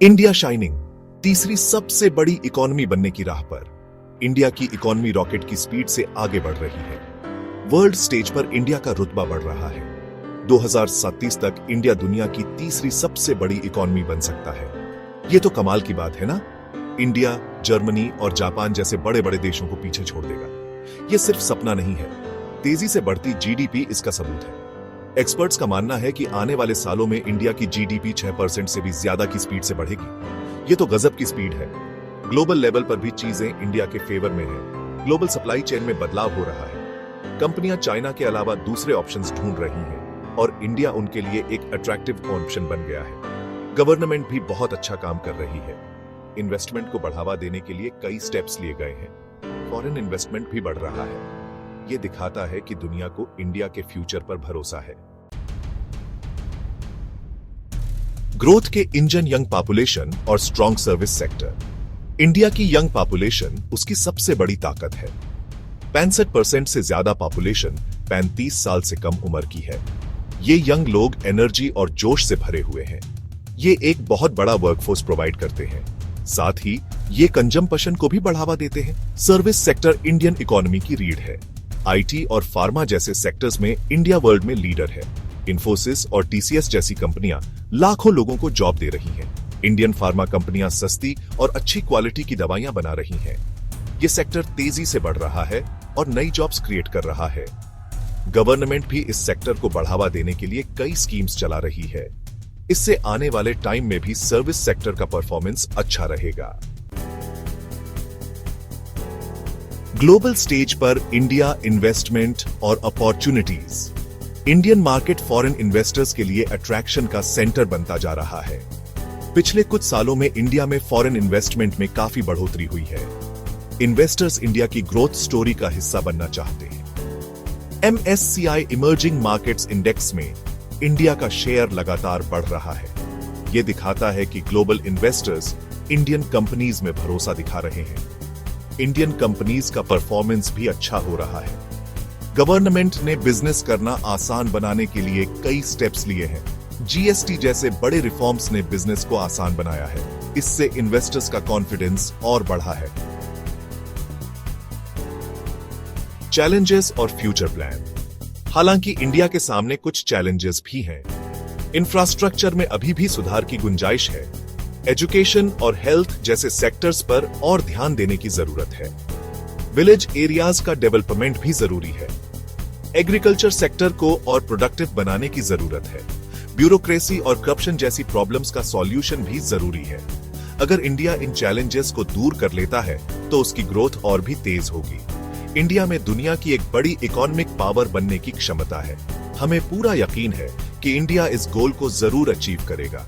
India shining, तीसरी सबसे बड़ी इकोनॉमी बनने की राह पर। इंडिया की इकोनॉमी रॉकेट की स्पीड से आगे बढ़ रही है। वर्ल्ड स्टेज पर इंडिया का रुतबा बढ़ रहा है। 2037 तक इंडिया दुनिया की तीसरी सबसे बड़ी इकोनॉमी बन सकता है। यह तो कमाल की बात है ना। इंडिया, जर्मनी और जापान जैसे बड़े बड़े देशों को पीछे छोड़ देगा। यह सिर्फ सपना नहीं है, तेजी से बढ़ती जीडीपी इसका सबूत है। एक्सपर्ट्स का मानना है कि आने वाले सालों में इंडिया की जीडीपी 6% से भी ज्यादा की स्पीड से बढ़ेगी। ये तो गजब की स्पीड है। ग्लोबल लेवल पर भी चीजें इंडिया के फेवर में हैं। ग्लोबल सप्लाई चेन में बदलाव हो रहा है। कंपनियां चाइना के अलावा दूसरे ऑप्शंस ढूंढ रही हैं और इंडिया उनके लिए एक अट्रैक्टिव ऑप्शन बन गया है। गवर्नमेंट भी बहुत अच्छा काम कर रही है। इन्वेस्टमेंट को बढ़ावा देने के लिए कई स्टेप्स लिए गए हैं। फॉरेन इन्वेस्टमेंट भी बढ़ रहा है। यह दिखाता है कि दुनिया को इंडिया के फ्यूचर पर भरोसा है। ग्रोथ के इंजन यंग पॉपुलेशन और स्ट्रॉन्ग सर्विस सेक्टर। इंडिया की यंग पॉपुलेशन उसकी सबसे बड़ी ताकत है। 65% से ज्यादा पॉपुलेशन 35 साल से कम उम्र की है। ये यंग लोग एनर्जी और जोश से भरे हुए हैं। ये एक बहुत बड़ा वर्कफोर्स प्रोवाइड करते हैं। साथ ही ये कंजम्पशन को भी बढ़ावा देते हैं। सर्विस सेक्टर इंडियन इकोनॉमी की रीढ़ है। आईटी और फार्मा जैसे सेक्टर्स में इंडिया वर्ल्ड में लीडर है। इन्फोसिस और टीसीएस जैसी कंपनियां लाखों लोगों को जॉब दे रही हैं। इंडियन फार्मा कंपनियां सस्ती और अच्छी क्वालिटी की दवाइयां बना रही हैं। ये सेक्टर तेजी से बढ़ रहा है और नई जॉब्स क्रिएट कर रहा है। गवर्नमेंट भी इस सेक्टर को बढ़ावा देने के लिए कई स्कीम्स चला रही है। इससे आने वाले टाइम में भी सर्विस सेक्टर का परफॉर्मेंस अच्छा रहेगा। ग्लोबल स्टेज पर इंडिया इन्वेस्टमेंट और opportunities. Indian market foreign investors के लिए अट्रैक्शन का सेंटर बनता जा रहा है। पिछले कुछ सालों में इंडिया में फॉरेन इन्वेस्टमेंट में काफी बढ़ोतरी हुई है। इन्वेस्टर्स इंडिया की ग्रोथ स्टोरी का हिस्सा बनना चाहते हैं। MSCI इमर्जिंग मार्केट्स इंडेक्स में इंडिया का शेयर लगातार बढ़ रहा है। यह दिखाता है कि ग्लोबल इन्वेस्टर्स इंडियन कंपनीज में भरोसा दिखा रहे हैं। इंडियन कंपनीज का परफॉर्मेंस भी अच्छा हो रहा है। गवर्नमेंट ने बिजनेस करना आसान बनाने के लिए कई स्टेप्स लिए हैं। जीएसटी जैसे बड़े रिफॉर्म्स ने बिजनेस को आसान बनाया है। इससे इन्वेस्टर्स का कॉन्फिडेंस और बढ़ा है। चैलेंजेस और फ्यूचर प्लान। हालांकि इंडिया के सामने कुछ चैलेंजेस भी हैं। इंफ्रास्ट्रक्चर में अभी भी सुधार की गुंजाइश है। एजुकेशन और हेल्थ जैसे सेक्टर्स पर और ध्यान देने की जरूरत है। विलेज एरियाज का डेवलपमेंट भी जरूरी है। एग्रीकल्चर सेक्टर को और प्रोडक्टिव बनाने की जरूरत है। ब्यूरोक्रेसी और करप्शन जैसी प्रॉब्लम्स का सॉल्यूशन भी जरूरी है। अगर इंडिया इन चैलेंजेस को दूर कर लेता है तो उसकी ग्रोथ और भी तेज होगी। इंडिया में दुनिया की एक बड़ी इकोनॉमिक पावर बनने की क्षमता है। हमें पूरा यकीन है कि इंडिया इस गोल को जरूर अचीव करेगा।